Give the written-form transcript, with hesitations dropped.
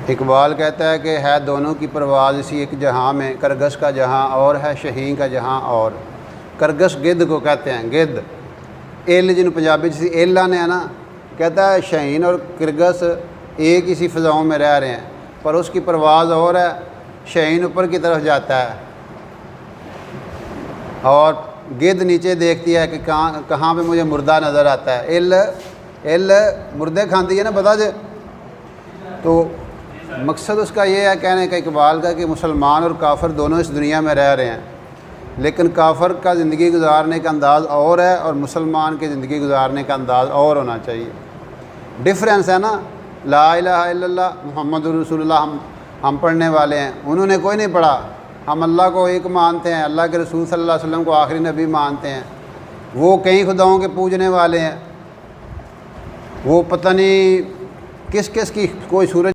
इकबाल कहता है कि है दोनों की परवाज़ इसी एक जहाँ में, करगस का जहाँ और है शहीन का जहाँ और। करगस गिद्ध को कहते हैं, गिद्ध एल जिन पंजाबी सी एल आने है ना, कहता है शहीन और किरगस एक ही सी फ़िज़ाओं में रह रहे हैं, पर उसकी परवाज़ और है, शहीन ऊपर की तरफ जाता है और गिद्ध नीचे देखती है कि कहाँ पे मुझे मुर्दा नज़र आता है। एल मुर्दे खाती है ना, बता दे। तो मकसद उसका ये है कहने का इकबाल का कि मुसलमान और काफ़र दोनों इस दुनिया में रह रहे हैं, लेकिन काफ़र का ज़िंदगी गुजारने का अंदाज़ और है और मुसलमान की ज़िंदगी गुजारने का अंदाज़ और होना चाहिए। डिफरेंस है ना। ला इलाहा इल्लल्लाह मुहम्मदुर रसूलुल्लाह हम पढ़ने वाले हैं, उन्होंने कोई नहीं पढ़ा। हम अल्लाह को एक मानते हैं, अल्लाह के रसूल सल्लल्लाहु अलैहि वसल्लम को आखिरी नबी मानते हैं। वो कई खुदाओं के पूजने वाले हैं, वो पता नहीं किस किस की कोई सूरज